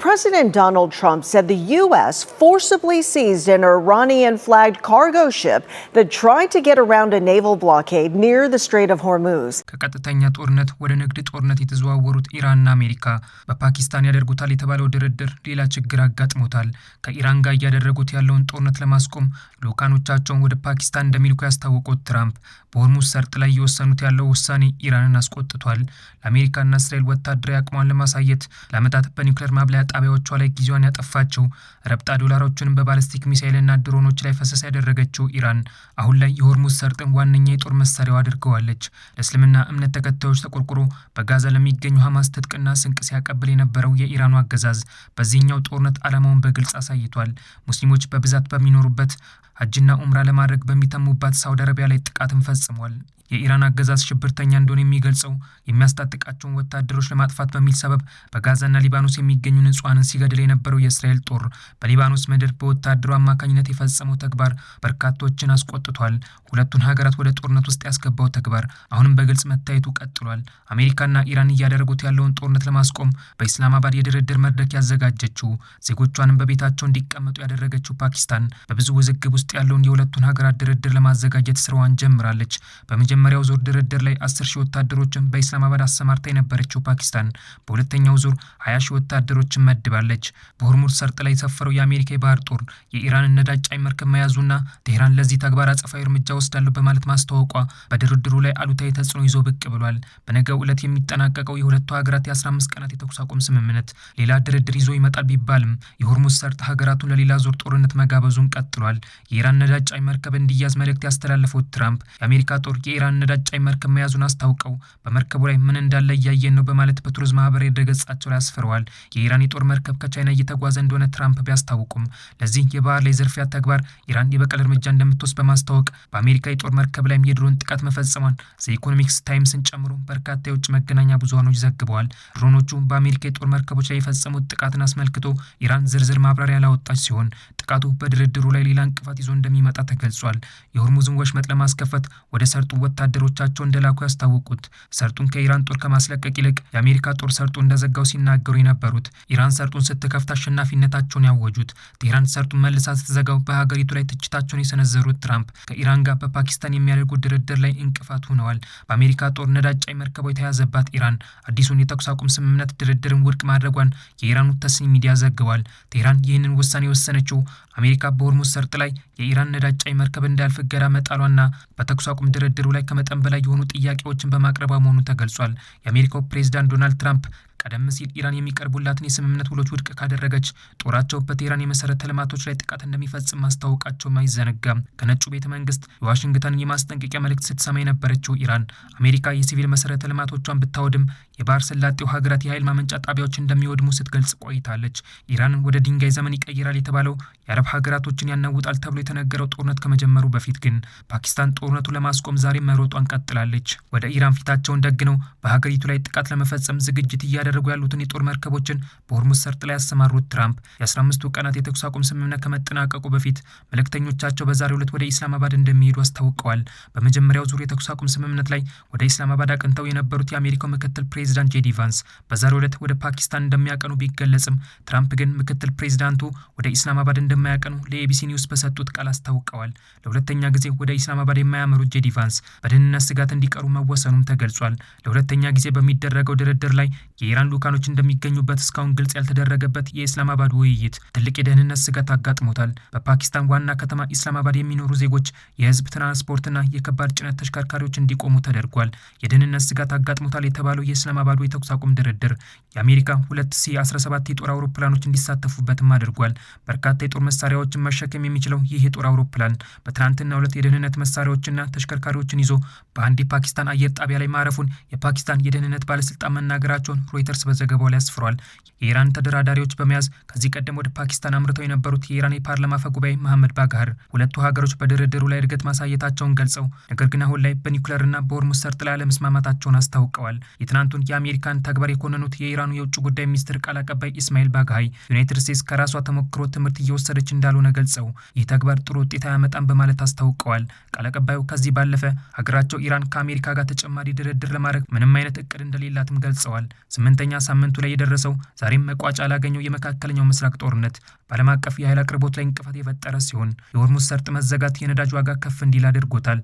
President Donald Trump said the U.S. forcibly seized an Iranian-flagged cargo ship that tried to get around a naval blockade near the Strait of Hormuz. ከቀጥተኛ ጦርነት ወደ ንግድ ጦርነት የተዘዋወሩት ኢራንና አሜሪካ በፓኪስታን ያደርጉታል የተባለው ድርድር ሌላ ችግር አጋጥሞታል። ከኢራን ጋር ያደረጉት ያለውን ጦርነት ለማስቆም ልኡካኖቻቸውን ወደ ፓኪስታን እንደሚልኩ ያስታወቁት ትራምፕ በሆርሙዝ ሰርጥ ላይ የወሰኑት ያለው ውሳኔ ኢራንን አስቆጥቷል። ለአሜሪካና እስራኤል ወታደራዊ አቅሟን ለማሳየት ለዓመታት በኒውክሌር ማብላያ ጣቢያዎቿ ላይ ጊዜዋን ያጠፋችው ረብጣ ዶላሮችን በባሊስቲክ ሚሳኤልና ድሮኖች ላይ ፈሰስ ያደረገችው ኢራን አሁን ላይ የሆርሙዝ ሰርጥን ዋነኛ የጦር መሳሪያው አድርገዋለች። ለእስልምና እምነት ተከታዮች ተቆርቁሮ በጋዛ ለሚገኙ ሐማስ ትጥቅና ስንቅ ሲያቀብል የነበረው የኢራኑ አገዛዝ በዚህኛው ጦርነት ዓላማውን በግልጽ አሳይቷል። ሙስሊሞች በብዛት በሚኖሩበት ሐጅና ኡምራ ለማድረግ በሚተሙባት ሳውዲ አረቢያ ላይ ጥቃትን ፈጽሟል። የኢራን አገዛዝ ሽብርተኛ እንደሆነ የሚገልጸው የሚያስታጥቃቸውን ወታደሮች ለማጥፋት በሚል ሰበብ በጋዛና ሊባኖስ የሚገኙ ንጹሃንን ሲገድል የነበረው የእስራኤል ጦር በሊባኖስ ምድር በወታደሩ አማካኝነት የፈጸመው ተግባር በርካቶችን አስቆጥቷል። ሁለቱን ሀገራት ወደ ጦርነት ውስጥ ያስገባው ተግባር አሁንም በግልጽ መታየቱ ቀጥሏል። አሜሪካና ኢራን እያደረጉት ያለውን ጦርነት ለማስቆም በኢስላማባድ የድርድር መድረክ ያዘጋጀችው ዜጎቿንም በቤታቸው እንዲቀመጡ ያደረገችው ፓኪስታን በብዙ ውዝግብ ውስጥ ያለውን የሁለቱን ሀገራት ድርድር ለማዘጋጀት ስራዋን ጀምራለች። በመጀመሪያው ዙር ድርድር ላይ 10,000 ወታደሮችን በኢስላማባድ አሰማርታ የነበረችው ፓኪስታን በሁለተኛው ዙር 20,000 ወታደሮችን መድባለች። በሆርሙዝ ሰርጥ ላይ የሰፈረው የአሜሪካ የባህር ጦር የኢራንን ነዳጅ ጫኝ መርከብ መያዙና ቴህራን ለዚህ ተግባር አጸፋዊ እርምጃ ወስዳለሁ በማለት ማስታወቋ በድርድሩ ላይ አሉታዊ ተጽዕኖ ይዞ ብቅ ብሏል። በነገው ዕለት የሚጠናቀቀው የሁለቱ ሀገራት የ15 ቀናት የተኩስ አቁም ስምምነት ሌላ ድርድር ይዞ ይመጣል ቢባልም የሆርሙዝ ሰርጥ ሀገራቱን ለሌላ ዙር ጦርነት መጋበዙን ቀጥሏል። የኢራን ነዳጅ ጫኝ መርከብ እንዲያዝ መልእክት ያስተላለፉት ትራምፕ የአሜሪካ ጦር የኢራን ነዳጅ ጫኝ መርከብ መያዙን አስታውቀው በመርከቡ ላይ ምን እንዳለ እያየን ነው በማለት በቱሪዝም ማህበራዊ ድረገጻቸው ላይ አስፍረዋል። የኢራን የጦር መርከብ ከቻይና እየተጓዘ እንደሆነ ትራምፕ ቢያስታውቁም ለዚህ የባህር ላይ ዝርፊያ ተግባር ኢራን የበቀል እርምጃ እንደምትወስድ በማስታወቅ በአሜሪካ የጦር መርከብ ላይም የድሮን ጥቃት መፈጸሟን ዘ ኢኮኖሚክስ ታይምስን ጨምሮ በርካታ የውጭ መገናኛ ብዙሃኖች ዘግበዋል። ድሮኖቹ በአሜሪካ የጦር መርከቦች ላይ የፈጸሙት ጥቃትን አስመልክቶ ኢራን ዝርዝር ማብራሪያ ያላወጣች ሲሆን ጥቃቱ በድርድሩ ላይ ሌላ እንቅፋት ይዞ እንደሚመጣ ተገልጿል። የሆርሙዝን ወሽመጥ ለማስከፈት ወደ ሰርጡ ወታደሮቻቸው እንደላኩ ያስታወቁት ሰርጡን ከኢራን ጦር ከማስለቀቅ ይልቅ የአሜሪካ ጦር ሰርጡ እንደዘጋው ሲናገሩ የነበሩት ኢራን ሰርጡን ስትከፍት አሸናፊነታቸውን ያወጁት ቴህራን ሰርጡን መልሳ ስትዘጋው በሀገሪቱ ላይ ትችታቸውን የሰነዘሩት ትራምፕ ከኢራን ጋር በፓኪስታን የሚያደርጉት ድርድር ላይ እንቅፋት ሆነዋል። በአሜሪካ ጦር ነዳጅ ጫኝ መርከቦች የተያዘባት ኢራን አዲሱን የተኩስ አቁም ስምምነት ድርድርን ውድቅ ማድረጓን የኢራኑ ተስኒም ሚዲያ ዘግቧል። ቴህራን ይህንን ውሳኔ የወሰነችው አሜሪካ በሆርሙዝ ሰርጥ ላይ የኢራን ነዳጅ ጫኝ መርከብ እንዳያልፍ እገዳ መጣሏና በተኩስ አቁም ድርድሩ ላይ ከመጠን በላይ የሆኑ ጥያቄዎችን በማቅረቧ መሆኑ ተገልጿል። የአሜሪካው ፕሬዝዳንት ዶናልድ ትራምፕ ቀደም ሲል ኢራን የሚቀርቡላትን የስምምነት ውሎች ውድቅ ካደረገች ጦራቸው በቴህራን የመሰረተ ልማቶች ላይ ጥቃት እንደሚፈጽም ማስታወቃቸውም አይዘነጋም። ከነጩ ቤተ መንግስት የዋሽንግተንን የማስጠንቀቂያ መልእክት ስትሰማ የነበረችው ኢራን አሜሪካ የሲቪል መሰረተ ልማቶቿን ብታወድም የባህር ሰላጤው ሀገራት የኃይል ማመንጫ ጣቢያዎች እንደሚወድሙ ስትገልጽ ቆይታለች። ኢራንን ወደ ድንጋይ ዘመን ይቀይራል የተባለው የአረብ ሀገራቶችን ያናውጣል ተብሎ የተነገረው ጦርነት ከመጀመሩ በፊት ግን ፓኪስታን ጦርነቱን ለማስቆም ዛሬ መሮጧን ቀጥላለች። ወደ ኢራን ፊታቸውን ደግነው በሀገሪቱ ላይ ጥቃት ለመፈጸም ዝግጅት እያደረጉ ያሉትን የጦር መርከቦችን በሆርሙዝ ሰርጥ ላይ ያሰማሩት ትራምፕ የ15 ቀናት የተኩስ አቁም ስምምነት ከመጠናቀቁ በፊት መልእክተኞቻቸው በዛሬው ዕለት ወደ ኢስላማባድ እንደሚሄዱ አስታውቀዋል። በመጀመሪያው ዙር የተኩስ አቁም ስምምነት ላይ ወደ ኢስላማባድ አቅንተው የነበሩት የአሜሪካው ምክትል ፕሬዚዳንት ጄዲ ቫንስ በዛሬው ዕለት ወደ ፓኪስታን እንደሚያቀኑ ቢገለጽም ትራምፕ ግን ምክትል ፕሬዚዳንቱ ወደ ኢስላማባድ እንደማያቀኑ ለኤቢሲ ኒውስ በሰጡት ቃል አስታውቀዋል። ለሁለተኛ ጊዜ ወደ ኢስላማባድ የማያመሩት ጄዲ ቫንስ በደህንነት ስጋት እንዲቀሩ መወሰኑም ተገልጿል። ለሁለተኛ ጊዜ በሚደረገው ድርድር ላይ የኢራን ልኡካኖች እንደሚገኙበት እስካሁን ግልጽ ያልተደረገበት የኢስላማባድ ውይይት ትልቅ የደህንነት ስጋት አጋጥሞታል። በፓኪስታን ዋና ከተማ ኢስላማባድ የሚኖሩ ዜጎች የህዝብ ትራንስፖርትና የከባድ ጭነት ተሽከርካሪዎች እንዲቆሙ ተደርጓል። የደህንነት ስጋት አጋጥሞታል የተባለው የኢስላማባዱ የተኩስ አቁም ድርድር የአሜሪካ 2 C-17 የጦር አውሮፕላኖች እንዲሳተፉበትም አድርጓል። በርካታ የጦር መሳሪያዎችን መሸከም የሚችለው ይህ የጦር አውሮፕላን በትናንትናው ዕለት የደህንነት መሳሪያዎችና ተሽከርካሪዎችን ይዞ በአንድ የፓኪስታን አየር ጣቢያ ላይ ማረፉን የፓኪስታን የደህንነት ባለስልጣን መናገራቸውን ሮይተርስ በዘገባው ላይ አስፍሯል። የኢራን ተደራዳሪዎች በመያዝ ከዚህ ቀደም ወደ ፓኪስታን አምርተው የነበሩት የኢራን የፓርላማ አፈ ጉባኤ መሐመድ ባጋር ሁለቱ ሀገሮች በድርድሩ ላይ እድገት ማሳየታቸውን ገልጸው ነገር ግን አሁን ላይ በኒውክሌርና በሆርሙዝ ሰርጥ ላይ አለመስማማታቸውን አስታውቀዋል። የትናንቱን የአሜሪካን ተግባር የኮነኑት የኢራኑ የውጭ ጉዳይ ሚኒስትር ቃል አቀባይ ኢስማኤል ባጋይ ዩናይትድ ስቴትስ ከራሷ ተሞክሮ ትምህርት እየወሰደች እንዳልሆነ ገልጸው ይህ ተግባር ጥሩ ውጤት አያመጣም በማለት አስታውቀዋል። ቃል አቀባዩ ከዚህ ባለፈ ሀገራቸው ኢራን ከአሜሪካ ጋር ተጨማሪ ድርድር ለማድረግ ምንም አይነት እቅድ እንደሌላትም ገልጸዋል። 8 በ8ኛ ሳምንቱ ላይ የደረሰው ዛሬም መቋጫ ላገኘው የመካከለኛው ምስራቅ ጦርነት በዓለም አቀፍ የኃይል አቅርቦት ላይ እንቅፋት የፈጠረ ሲሆን የሆርሙዝ ሰርጥ መዘጋት የነዳጅ ዋጋ ከፍ እንዲል አድርጎታል።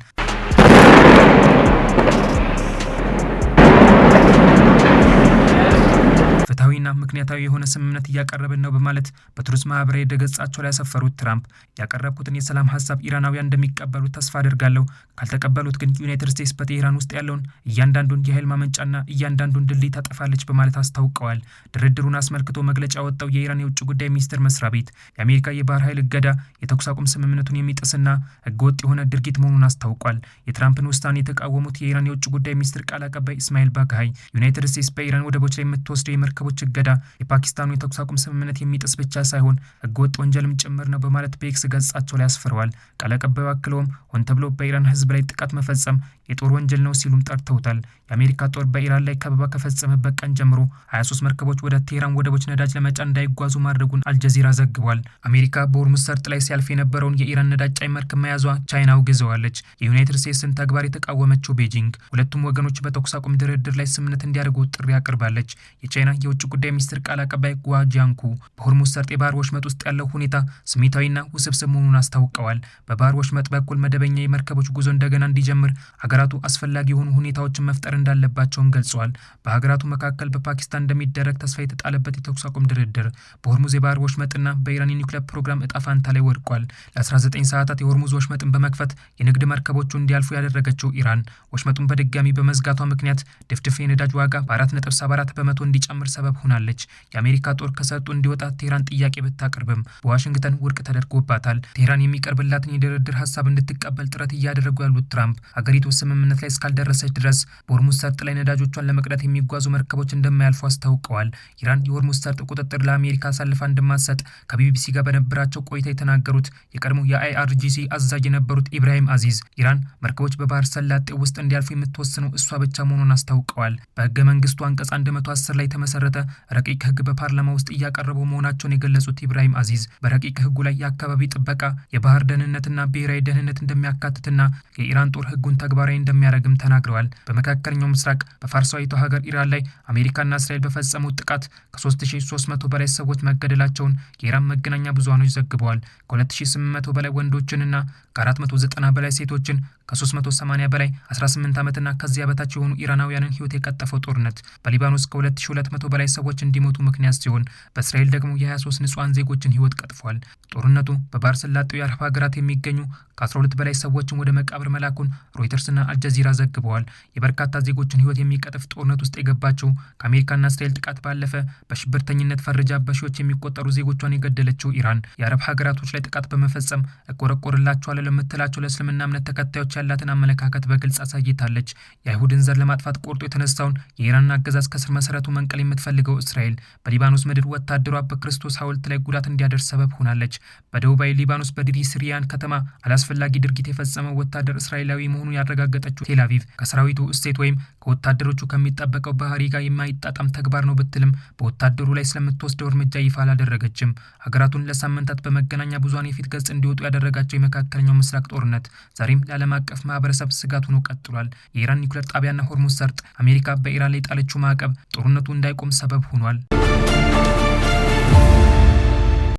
ፍትሐዊና ምክንያታዊ የሆነ ስምምነት እያቀረብን ነው በማለት በትሩዝ ማህበራዊ ድረገጻቸው ላይ ያሰፈሩት ትራምፕ ያቀረብኩትን የሰላም ሀሳብ ኢራናውያን እንደሚቀበሉት ተስፋ አድርጋለሁ፣ ካልተቀበሉት ግን ዩናይትድ ስቴትስ በቴህራን ውስጥ ያለውን እያንዳንዱን የኃይል ማመንጫና እያንዳንዱን ድልድይ ታጠፋለች በማለት አስታውቀዋል። ድርድሩን አስመልክቶ መግለጫ ያወጣው የኢራን የውጭ ጉዳይ ሚኒስቴር መስሪያ ቤት የአሜሪካ የባህር ኃይል እገዳ የተኩስ አቁም ስምምነቱን የሚጥስና ህገወጥ የሆነ ድርጊት መሆኑን አስታውቋል። የትራምፕን ውሳኔ የተቃወሙት የኢራን የውጭ ጉዳይ ሚኒስትር ቃል አቀባይ እስማኤል ባግሃይ ዩናይትድ ስቴትስ በኢራን ወደቦች ላይ የምትወስደው የመርከቦች እገዳ የፓኪስታኑ የተኩስ አቁም ስምምነት የሚጥስ ብቻ ሳይሆን ህገወጥ ወንጀልም ጭምር ነው በማለት በኤክስ ገጻቸው ላይ አስፍረዋል። ቃል አቀባዩ አክለውም ሆን ተብሎ በኢራን ህዝብ ላይ ጥቃት መፈጸም የጦር ወንጀል ነው ሲሉም ጠርተውታል። የአሜሪካ ጦር በኢራን ላይ ከበባ ከፈጸመበት ቀን ጀምሮ 23 መርከቦች ወደ ቴህራን ወደቦች ነዳጅ ለመጫን እንዳይጓዙ ማድረጉን አልጀዚራ ዘግቧል። አሜሪካ በሆርሙዝ ሰርጥ ላይ ሲያልፍ የነበረውን የኢራን ነዳጅ ጫኝ መርከብ መያዟ ቻይና አውግዘዋለች። የዩናይትድ ስቴትስን ተግባር የተቃወመችው ቤጂንግ ሁለቱም ወገኖች በተኩስ አቁም ድርድር ላይ ስምምነት እንዲያደርጉ ጥሪ አቅርባለች። የቻይና የውጭ ጉዳይ ሚኒስትር ቃል አቀባይ ጉዋ ጂያንኩ በሆርሙዝ ሰርጥ የባህር ወሽመጥ ውስጥ ያለው ሁኔታ ስሜታዊና ውስብስብ መሆኑን አስታውቀዋል። በባህር ወሽመጥ በኩል መደበኛ የመርከቦች ጉዞ እንደገና እንዲጀምር ሀገራቱ አስፈላጊ የሆኑ ሁኔታዎችን መፍጠር እንዳለባቸውም ገልጸዋል። በሀገራቱ መካከል በፓኪስታን እንደሚደረግ ተስፋ የተጣለበት የተኩስ አቁም ድርድር በሆርሙዝ የባህር ወሽመጥና በኢራን የኒውክሌር ፕሮግራም እጣ ፋንታ ላይ ወድቋል። ለ19 ሰዓታት የሆርሙዝ ወሽመጥን በመክፈት የንግድ መርከቦቹ እንዲያልፉ ያደረገችው ኢራን ወሽመጡን በድጋሚ በመዝጋቷ ምክንያት ድፍድፍ የነዳጅ ዋጋ በ4.74 በመቶ እንዲጨምር ሰበብ ሆናለች። የአሜሪካ ጦር ከሰርጡ እንዲወጣ ቴህራን ጥያቄ ብታቀርብም በዋሽንግተን ውድቅ ተደርጎባታል። ቴህራን የሚቀርብላትን የድርድር ሀሳብ እንድትቀበል ጥረት እያደረጉ ያሉት ትራምፕ ሀገሪቱ ስምምነት ላይ እስካልደረሰች ድረስ በሆርሙዝ ሰርጥ ላይ ነዳጆቿን ለመቅዳት የሚጓዙ መርከቦች እንደማያልፉ አስታውቀዋል። ኢራን የሆርሙዝ ሰርጥ ቁጥጥር ለአሜሪካ አሳልፋ እንደማትሰጥ ከቢቢሲ ጋር በነበራቸው ቆይታ የተናገሩት የቀድሞ የአይአርጂሲ አዛዥ የነበሩት ኢብራሂም አዚዝ ኢራን መርከቦች በባህር ሰላጤው ውስጥ እንዲያልፉ የምትወስነው እሷ ብቻ መሆኑን አስታውቀዋል። በህገ መንግስቱ አንቀጽ 110 ላይ የተመሰረተ ረቂቅ ህግ በፓርላማ ውስጥ እያቀረቡ መሆናቸውን የገለጹት ኢብራሂም አዚዝ በረቂቅ ህጉ ላይ የአካባቢ ጥበቃ፣ የባህር ደህንነትና ብሔራዊ ደህንነት እንደሚያካትትና የኢራን ጦር ህጉን ተግባራዊ እንደሚያደርግም ተናግረዋል። በመካከለኛው ምስራቅ በፋርሳዊቷ ሀገር ኢራን ላይ አሜሪካና እስራኤል በፈጸሙት ጥቃት ከ3300 በላይ ሰዎች መገደላቸውን የኢራን መገናኛ ብዙሃኖች ዘግበዋል። ከ2800 በላይ ወንዶችንና ከ490 በላይ ሴቶችን ከ380 በላይ 18 ዓመትና ከዚያ በታች የሆኑ ኢራናውያንን ህይወት የቀጠፈው ጦርነት በሊባኖስ ከ2200 በላይ ሰዎች እንዲሞቱ ምክንያት ሲሆን በእስራኤል ደግሞ የ23 ንጹሃን ዜጎችን ህይወት ቀጥፏል። ጦርነቱ በባህረ ሰላጤው የአረብ ሀገራት የሚገኙ ከ12 በላይ ሰዎችን ወደ መቃብር መላኩን ሮይተርስና አልጀዚራ ዘግበዋል። የበርካታ ዜጎችን ህይወት የሚቀጥፍ ጦርነት ውስጥ የገባቸው ከአሜሪካና እስራኤል ጥቃት ባለፈ በሽብርተኝነት ፈርጃ በሺዎች የሚቆጠሩ ዜጎቿን የገደለችው ኢራን የአረብ ሀገራቶች ላይ ጥቃት በመፈጸም እቆረቆርላቸዋለሁ ለምትላቸው ለእስልምና እምነት ተከታዮች ያላትን አመለካከት በግልጽ አሳይታለች። የአይሁድን ዘር ለማጥፋት ቆርጦ የተነሳውን የኢራንን አገዛዝ ከስር መሰረቱ መንቀል የምትፈልገው እስራኤል በሊባኖስ ምድር ወታደሯ በክርስቶስ ሐውልት ላይ ጉዳት እንዲያደርስ ሰበብ ሆናለች። በደቡባዊ ሊባኖስ በዲሪ ሲሪያን ከተማ አላስፈላጊ ድርጊት የፈጸመው ወታደር እስራኤላዊ መሆኑን ያረጋገጠችው ቴል አቪቭ ከሰራዊቱ እሴት ወይም ከወታደሮቹ ከሚጠበቀው ባህሪ ጋር የማይጣጣም ተግባር ነው ብትልም በወታደሩ ላይ ስለምትወስደው እርምጃ ይፋ አላደረገችም። ሀገራቱን ለሳምንታት በመገናኛ ብዙሃን የፊት ገጽ እንዲወጡ ያደረጋቸው የመካከለኛው ምስራቅ ጦርነት ዛሬም ለዓለም አቀፍ ማህበረሰብ ስጋት ሆኖ ቀጥሏል። የኢራን ኒውክሌር ጣቢያና ሆርሙዝ ሰርጥ አሜሪካ በኢራን ላይ ጣለችው ማዕቀብ ጦርነቱ እንዳይቆም ሰበብ ሆኗል።